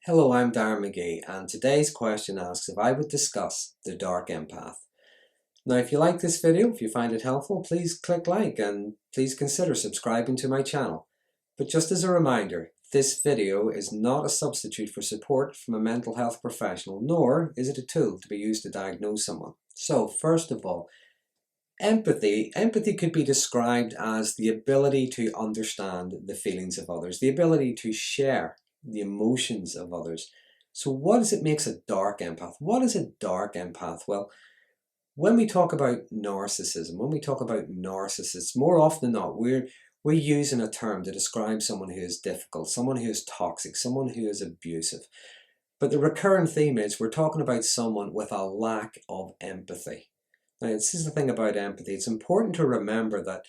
Hello, I'm Darren Magee, and today's question asks if I would discuss the Dark Empath. Now, if you like this video, if you find it helpful, please click like and please consider subscribing to my channel. But just as a reminder, this video is not a substitute for support from a mental health professional, nor is it a tool to be used to diagnose someone. So, first of all, empathy. Empathy could be described as the ability to understand the feelings of others, the ability to share the emotions of others. So what is it makes a dark empath? What is a dark empath? Well, when we talk about narcissism, when we talk about narcissists, more often than not, we're using a term to describe someone who is difficult, someone who is toxic, someone who is abusive. But the recurrent theme is we're talking about someone with a lack of empathy. Now, this is the thing about empathy. It's important to remember that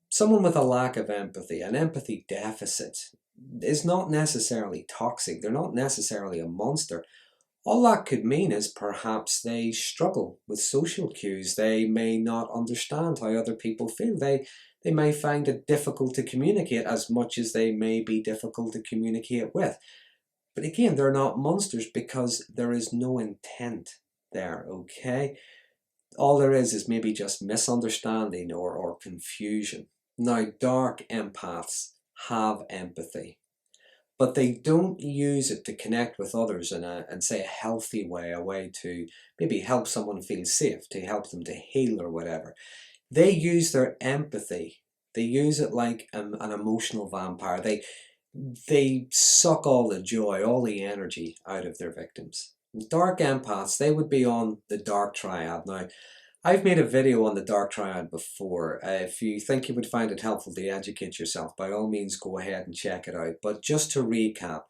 someone with a lack of empathy, an empathy deficit, is not necessarily toxic. They're not necessarily a monster. All that could mean is perhaps they struggle with social cues. They may not understand how other people feel. They may find it difficult to communicate as much as they may be difficult to communicate with. But again, they're not monsters because there is no intent there, okay? All there is maybe just misunderstanding or confusion. Now, dark empaths have empathy, but they don't use it to connect with others in say a healthy way, a way to maybe help someone feel safe, to help them to heal or whatever. They use their empathy. They use it like an emotional vampire. They suck all the joy, all the energy out of their victims. Dark empaths, they would be on the Dark Triad. Now, I've made a video on the Dark Triad before. If you think you would find it helpful to educate yourself, by all means go ahead and check it out. But just to recap,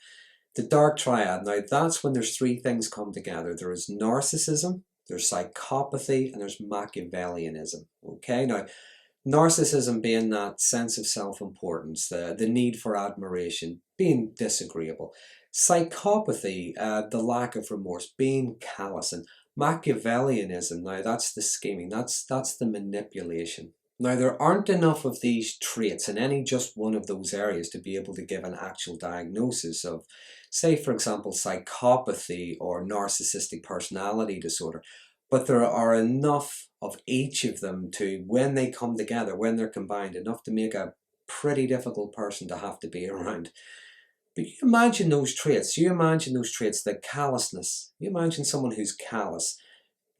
the Dark Triad, now that's when there's three things come together. There is narcissism, there's psychopathy, and there's Machiavellianism. Okay, now narcissism being that sense of self-importance, the need for admiration, being disagreeable. Psychopathy, the lack of remorse, being callous. And Machiavellianism, now that's the scheming, that's the manipulation. Now there aren't enough of these traits in any just one of those areas to be able to give an actual diagnosis of, say for example, psychopathy or narcissistic personality disorder. But there are enough of each of them to, when they come together, when they're combined, enough to make a pretty difficult person to have to be around. But you imagine those traits, the callousness, you imagine someone who's callous,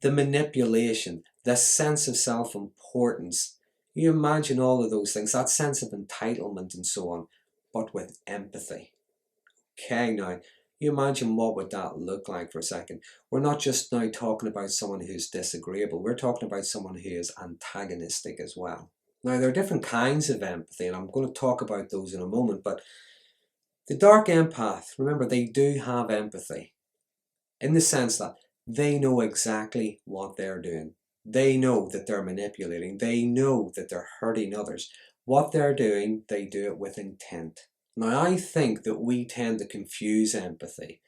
the manipulation, the sense of self-importance, you imagine all of those things, that sense of entitlement and so on, but with empathy. Okay, now, you imagine what would that look like for a second. We're not just now talking about someone who's disagreeable, we're talking about someone who is antagonistic as well. Now, there are different kinds of empathy, and I'm going to talk about those in a moment, but the dark empath, remember, they do have empathy in the sense that they know exactly what they're doing. They know that they're manipulating. They know that they're hurting others. What they're doing, they do it with intent. Now, I think that we tend to confuse empathy.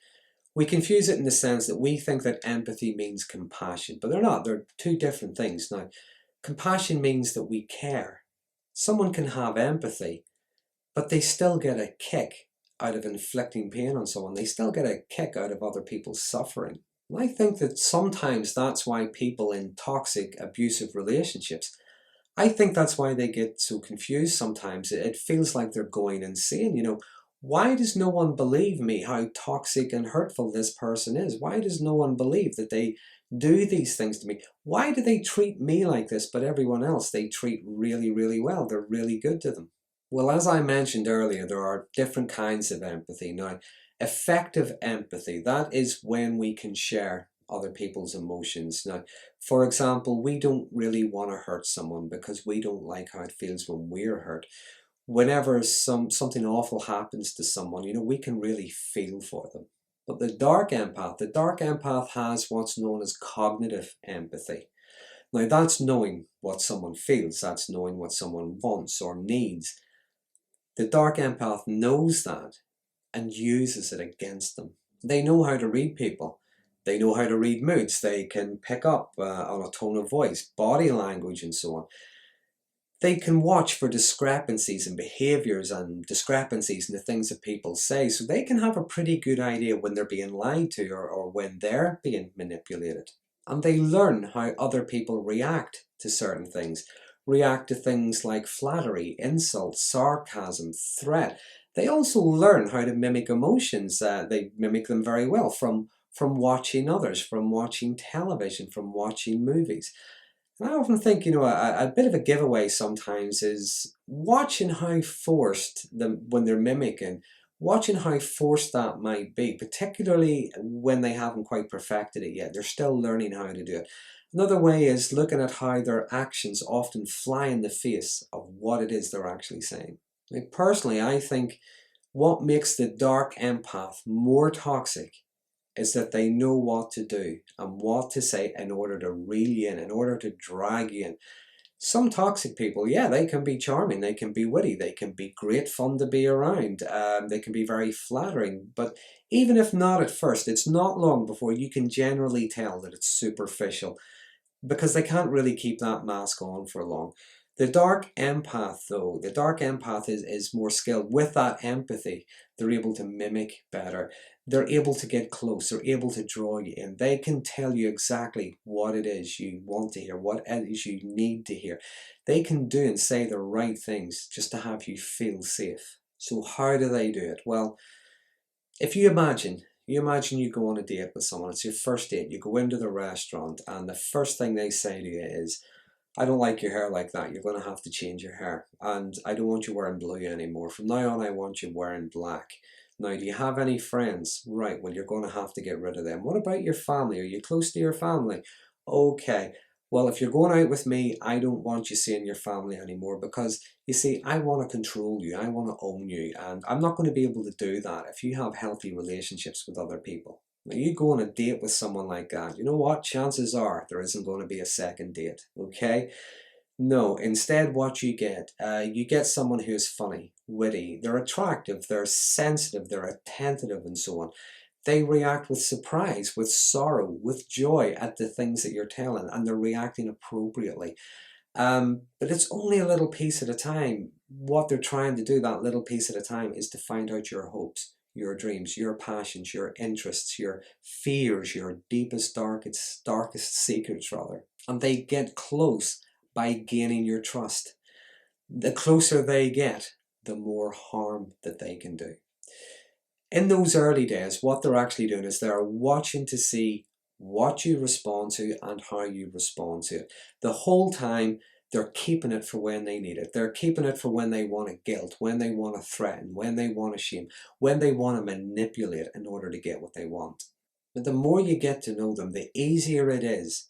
We confuse it in the sense that we think that empathy means compassion, but they're not. They're two different things. Now, compassion means that we care. Someone can have empathy, but they still get a kick out of inflicting pain on someone. They still get a kick out of other people's suffering. And I think that sometimes that's why people in toxic, abusive relationships, I think that's why they get so confused sometimes. It feels like they're going insane. You know, why does no one believe me how toxic and hurtful this person is? Why does no one believe that they do these things to me? Why do they treat me like this, but everyone else they treat really, really well? They're really good to them. Well, as I mentioned earlier, there are different kinds of empathy. Now, effective empathy, that is when we can share other people's emotions. Now, for example, we don't really want to hurt someone because we don't like how it feels when we're hurt. Whenever something awful happens to someone, you know, we can really feel for them. But the dark empath has what's known as cognitive empathy. Now, that's knowing what someone feels, that's knowing what someone wants or needs. The dark empath knows that and uses it against them. They know how to read people. They know how to read moods. They can pick up on a tone of voice, body language, and so on. They can watch for discrepancies in behaviours and discrepancies in the things that people say, so they can have a pretty good idea when they're being lied to or when they're being manipulated. And they learn how other people react to certain things, react to things like flattery, insult, sarcasm, threat. They also learn how to mimic emotions. They mimic them very well from watching others, from watching television, from watching movies. And I often think, a bit of a giveaway sometimes is watching how forced when they're mimicking, watching how forced that might be, particularly when they haven't quite perfected it yet. They're still learning how to do it. Another way is looking at how their actions often fly in the face of what it is they're actually saying. Like, personally, I think what makes the dark empath more toxic is that they know what to do and what to say in order to reel you in order to drag you in. Some toxic people, yeah, they can be charming, they can be witty, they can be great fun to be around, they can be very flattering, but even if not at first, it's not long before you can generally tell that it's superficial, because they can't really keep that mask on for long. The dark empath, though, the dark empath is more skilled with that empathy. They're able to mimic better. They're able to get close. They're able to draw you in. They can tell you exactly what it is you want to hear, what it is you need to hear. They can do and say the right things just to have you feel safe. So how do they do it? Well, if you imagine you go on a date with someone, it's your first date, you go into the restaurant and the first thing they say to you is, I don't like your hair like that, you're going to have to change your hair, and I don't want you wearing blue anymore, from now on I want you wearing black. Now, do you have any friends? Right, well, you're going to have to get rid of them. What about your family? Are you close to your family? Okay, well, if you're going out with me, I don't want you seeing your family anymore, because you see, I want to control you, I want to own you, and I'm not going to be able to do that if you have healthy relationships with other people. Now, you go on a date with someone like that, you know what? Chances are there isn't going to be a second date, okay? No, instead what you get someone who is funny, witty, they're attractive, they're sensitive, they're attentive, and so on. They react with surprise, with sorrow, with joy at the things that you're telling, and they're reacting appropriately. But it's only a little piece at a time. What they're trying to do, that little piece at a time, is to find out your hopes, your dreams, your passions, your interests, your fears, your deepest, darkest secrets, rather. And they get close by gaining your trust. The closer they get, the more harm that they can do. In those early days, what they're actually doing is they're watching to see what you respond to and how you respond to it. The whole time, they're keeping it for when they need it. They're keeping it for when they want to guilt, when they want to threaten, when they want to shame, when they want to manipulate in order to get what they want. But the more you get to know them, the easier it is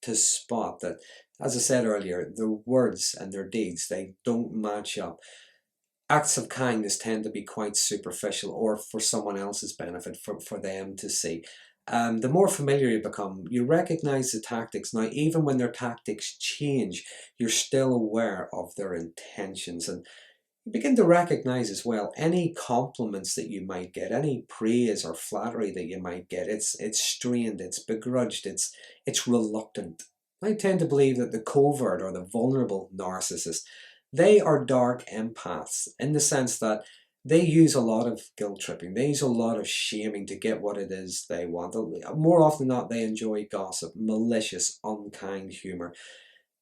to spot that, as I said earlier, their words and their deeds, they don't match up. Acts of kindness tend to be quite superficial, or for someone else's benefit, for them to see. The more familiar you become, you recognize the tactics. Now, even when their tactics change, you're still aware of their intentions, and you begin to recognize as well any compliments that you might get, any praise or flattery that you might get. It's strained, it's begrudged, it's reluctant. I tend to believe that the covert or the vulnerable narcissist, they are dark empaths in the sense that they use a lot of guilt tripping, they use a lot of shaming to get what it is they want. More often than not, they enjoy gossip, malicious, unkind humor.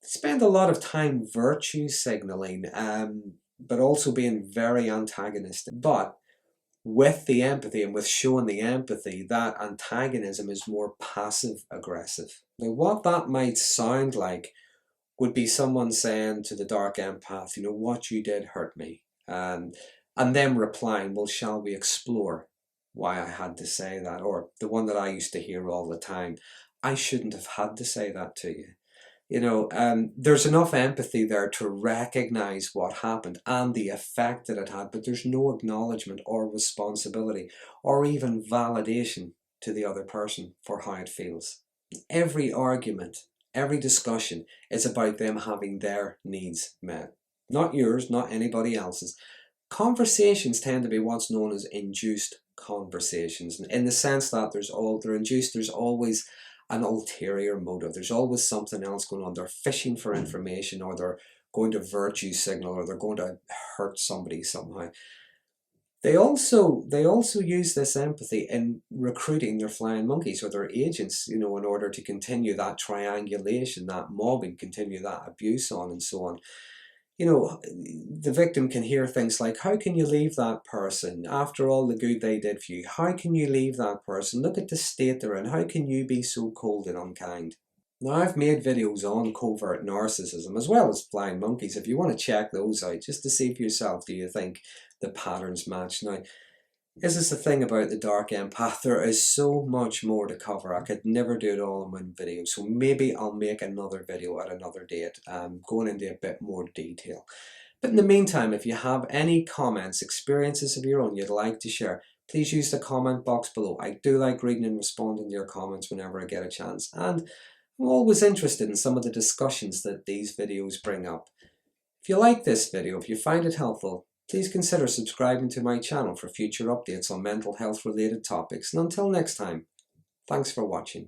They spend a lot of time virtue signaling, but also being very antagonistic. But with the empathy and with showing the empathy, that antagonism is more passive aggressive. Now, what that might sound like would be someone saying to the dark empath, what you did hurt me. And them replying, well, shall we explore why I had to say that? Or the one that I used to hear all the time, I shouldn't have had to say that to you. There's enough empathy there to recognize what happened and the effect that it had, but there's no acknowledgement or responsibility or even validation to the other person for how it feels. Every argument, every discussion is about them having their needs met. Not yours, not anybody else's. Conversations tend to be what's known as induced conversations, in the sense that they're induced, there's always an ulterior motive. There's always something else going on. They're fishing for information, or they're going to virtue signal or they're going to hurt somebody somehow. They also use this empathy in recruiting their flying monkeys or their agents, in order to continue that triangulation, that mobbing, continue that abuse on and so on. The victim can hear things like, how can you leave that person after all the good they did for you? How can you leave that person? Look at the state they're in. How can you be so cold and unkind? Now, I've made videos on covert narcissism as well as flying monkeys. If you want to check those out, just to see for yourself, do you think the patterns match? Now, this is the thing about the Dark Empath. There is so much more to cover. I could never do it all in one video. So maybe I'll make another video at another date, going into a bit more detail. But in the meantime, if you have any comments, experiences of your own you'd like to share, please use the comment box below. I do like reading and responding to your comments whenever I get a chance. And I'm always interested in some of the discussions that these videos bring up. If you like this video, if you find it helpful, please consider subscribing to my channel for future updates on mental health related topics. And until next time, thanks for watching.